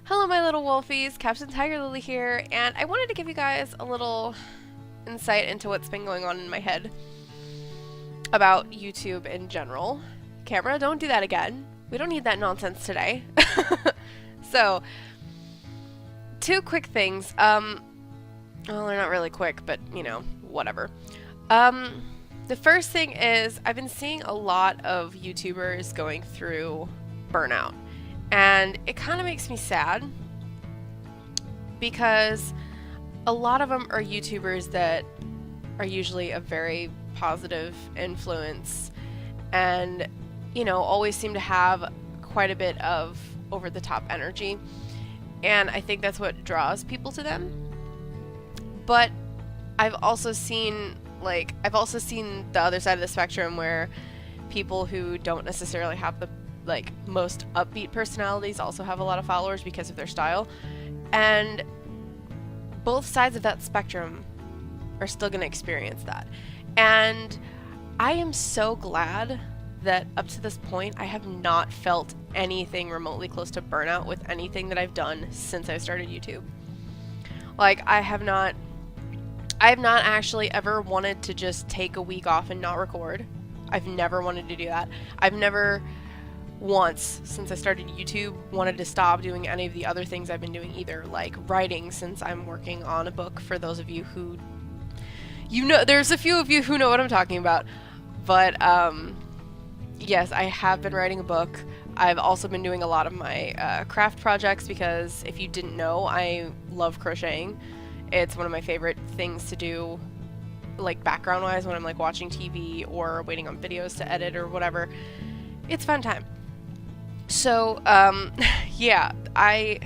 Hello my little wolfies, Captain TigerLily here, and I wanted to give you guys a little insight into what's been going on in my head about YouTube in general. Camera, don't do that again. We don't need that nonsense today. So, two quick things. Well, they're not really quick, but, you know, whatever. The first thing is, I've been seeing a lot of YouTubers going through burnout. And it kind of makes me sad because a lot of them are YouTubers that are usually a very positive influence and, you know, always seem to have quite a bit of over-the-top energy. And I think that's what draws people to them. But I've also seen the other side of the spectrum where people who don't necessarily have the most upbeat personalities also have a lot of followers because of their style, and both sides of that spectrum are still going to experience that. And I am so glad that up to this point I have not felt anything remotely close to burnout with anything that I've done since I started YouTube. I have not actually ever wanted to just take a week off and not record. I've never wanted to do that. I've never once, since I started YouTube, wanted to stop doing any of the other things I've been doing either, like writing, since I'm working on a book. For those of you who, there's a few of you who know what I'm talking about, but yes, I have been writing a book. I've also been doing a lot of my craft projects because if you didn't know, I love crocheting. It's one of my favorite things to do, like background-wise, when I'm like watching TV or waiting on videos to edit or whatever. It's fun time. So, yeah, I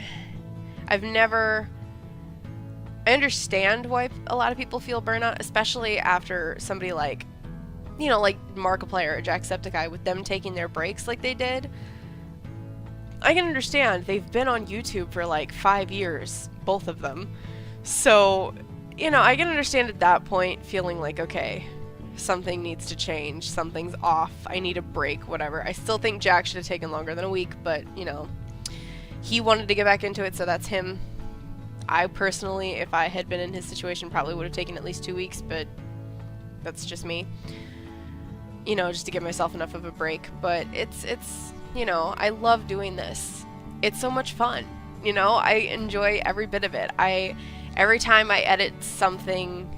understand why a lot of people feel burnout, especially after somebody like Markiplier or Jacksepticeye, with them taking their breaks like they did. I can understand. They've been on YouTube for like 5 years, both of them. So, I can understand at that point feeling like, okay, something needs to change, something's off, I need a break, whatever. I still think Jack should have taken longer than a week, but, he wanted to get back into it, so that's him. I personally, if I had been in his situation, probably would have taken at least 2 weeks, but that's just me. Just to give myself enough of a break. But it's I love doing this. It's so much fun. I enjoy every bit of it. Every time I edit something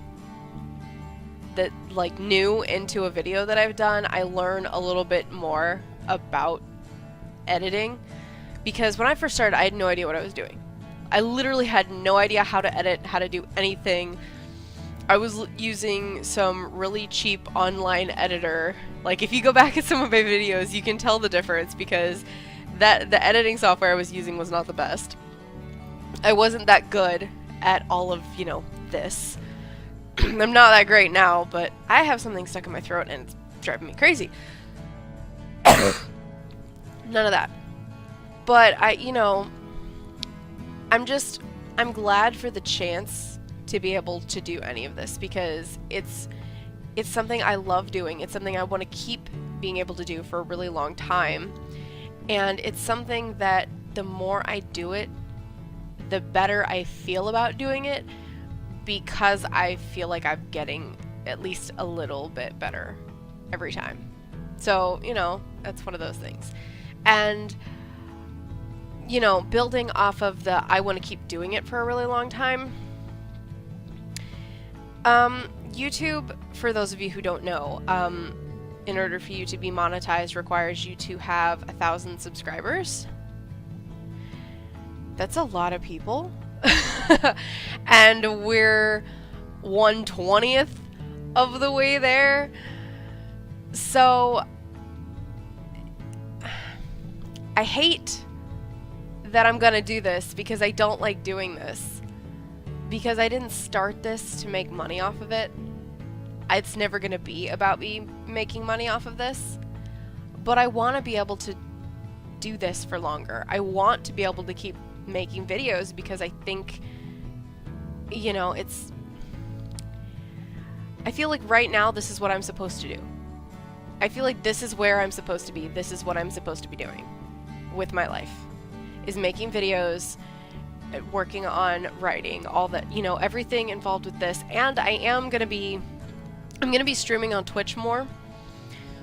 that new into a video that I've done, I learn a little bit more about editing, because when I first started, I had no idea what I was doing. I literally had no idea how to edit, how to do anything. I was using some really cheap online editor. If you go back at some of my videos, you can tell the difference, because the editing software I was using was not the best. I wasn't that good at all of, this. I'm not that great now, but I have something stuck in my throat and it's driving me crazy. None of that. But I'm glad for the chance to be able to do any of this, because it's something I love doing. It's something I want to keep being able to do for a really long time. And it's something that the more I do it, the better I feel about doing it, because I feel like I'm getting at least a little bit better every time. So, that's one of those things. And, building off of the I want to keep doing it for a really long time, YouTube, for those of you who don't know, in order for you to be monetized, requires you to have 1,000 subscribers. That's a lot of people. And we're 1/20th of the way there. So I hate that I'm gonna do this, because I don't like doing this. Because I didn't start this to make money off of it. It's never gonna be about me making money off of this. But I want to be able to do this for longer. I want to be able to keep making videos, because I think, I feel like right now this is what I'm supposed to do. I feel like this is where I'm supposed to be. This is what I'm supposed to be doing with my life, is making videos, working on writing, all that, you know, everything involved with this. And I'm gonna be streaming on Twitch more.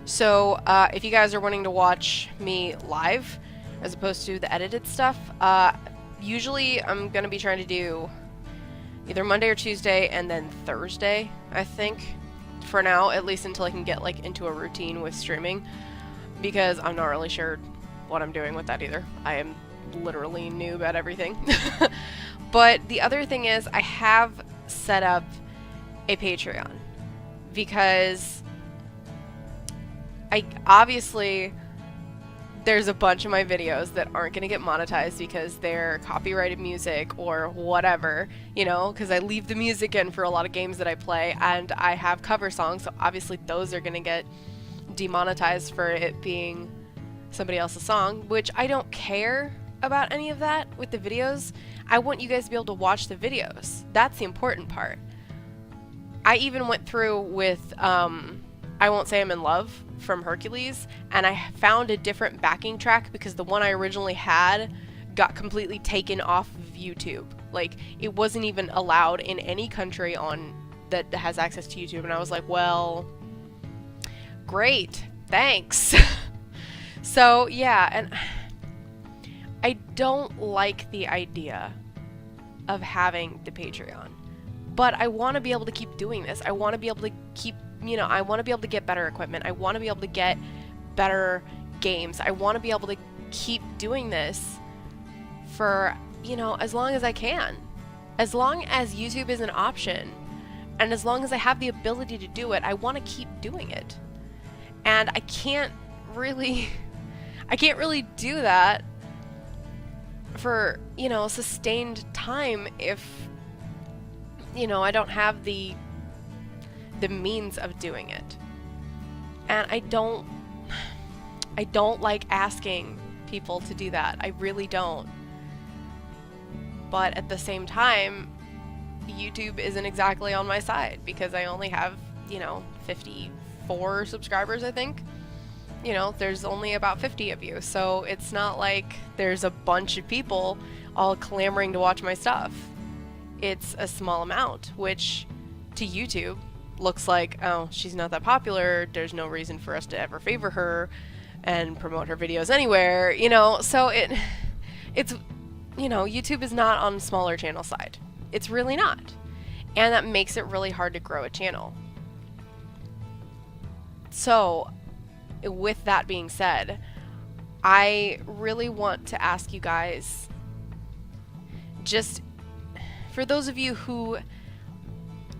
So if you guys are wanting to watch me live as opposed to the edited stuff, usually I'm gonna be trying to do either Monday or Tuesday and then Thursday, I think, for now, at least until I can get like into a routine with streaming, because I'm not really sure what I'm doing with that either. I am literally noob at everything. But the other thing is, I have set up a Patreon because obviously there's a bunch of my videos that aren't going to get monetized because they're copyrighted music or whatever, you know, because I leave the music in for a lot of games that I play, and I have cover songs, so obviously those are going to get demonetized for it being somebody else's song, which I don't care about any of that with the videos. I want you guys to be able to watch the videos. That's the important part. I even went through with I Won't Say I'm in Love from Hercules, and I found a different backing track because the one I originally had got completely taken off of YouTube. Like, it wasn't even allowed in any country on that has access to YouTube, and I was like, well, great, thanks. So yeah, and I don't like the idea of having the Patreon, but I want to be able to keep doing this. I want to be able to keep, you know, I want to be able to get better equipment. I want to be able to get better games. I want to be able to keep doing this for, you know, as long as I can. As long as YouTube is an option, and as long as I have the ability to do it, I want to keep doing it. And I can't really do that for, you know, sustained time if, you know, I don't have the means of doing it. And I don't like asking people to do that. I really don't. But at the same time, YouTube isn't exactly on my side because I only have, you know, 54 subscribers, I think. You know, there's only about 50 of you, so it's not like there's a bunch of people all clamoring to watch my stuff. It's a small amount, which to YouTube looks like, oh, she's not that popular, there's no reason for us to ever favor her and promote her videos anywhere, you know. So it's, you know, YouTube is not on the smaller channel side. It's really not. And that makes it really hard to grow a channel. So with that being said, I really want to ask you guys, just for those of you who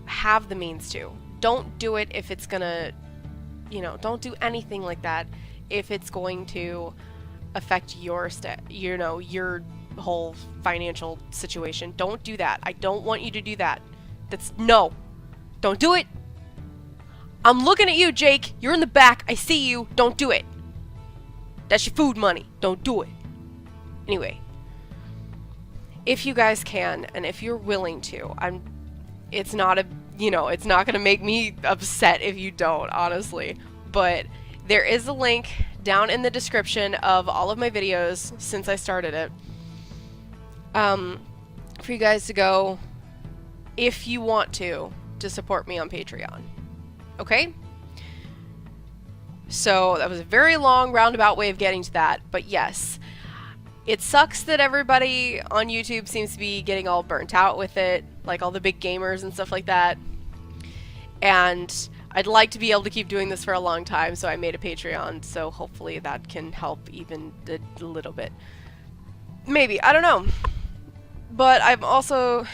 have the means to, don't do it if it's gonna, you know, don't do anything like that if it's going to affect your you know, your whole financial situation. Don't do that. I don't want you to do that. No, don't do it. I'm looking at you, Jake. You're in the back. I see you. Don't do it. That's your food money. Don't do it. Anyway, if you guys can, and if you're willing to, it's not it's not going to make me upset if you don't, honestly. But there is a link down in the description of all of my videos since I started it, for you guys to go, if you want to support me on Patreon. Okay? So that was a very long roundabout way of getting to that, but yes. It sucks that everybody on YouTube seems to be getting all burnt out with it, like all the big gamers and stuff like that. And I'd like to be able to keep doing this for a long time, so I made a Patreon, so hopefully that can help even a little bit. Maybe, I don't know. But I'm also,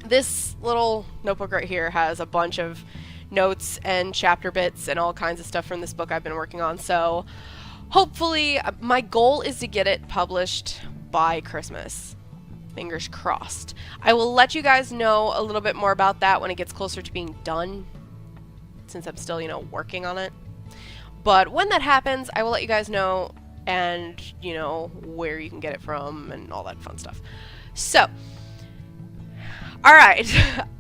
this little notebook right here has a bunch of notes and chapter bits and all kinds of stuff from this book I've been working on, so hopefully, my goal is to get it published by Christmas. Fingers crossed. I will let you guys know a little bit more about that when it gets closer to being done, since I'm still, you know, working on it. But when that happens, I will let you guys know, and, you know, where you can get it from and all that fun stuff. So, alright.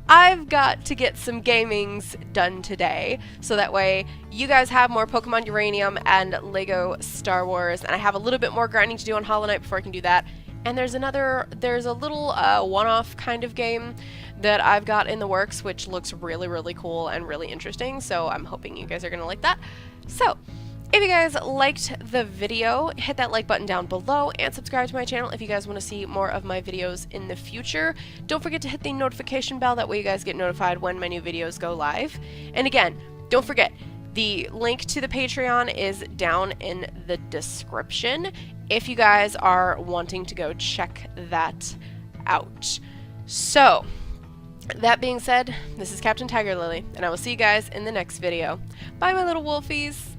I've got to get some gamings done today, so that way you guys have more Pokemon Uranium and Lego Star Wars, and I have a little bit more grinding to do on Hollow Knight before I can do that, And there's a little one-off kind of game that I've got in the works, which looks really, really cool and really interesting, so I'm hoping you guys are gonna like that. So, if you guys liked the video, hit that like button down below and subscribe to my channel if you guys want to see more of my videos in the future. Don't forget to hit the notification bell, that way you guys get notified when my new videos go live. And again, don't forget, the link to the Patreon is down in the description if you guys are wanting to go check that out. So, that being said, this is Captain TigerLily, and I will see you guys in the next video. Bye, my little wolfies!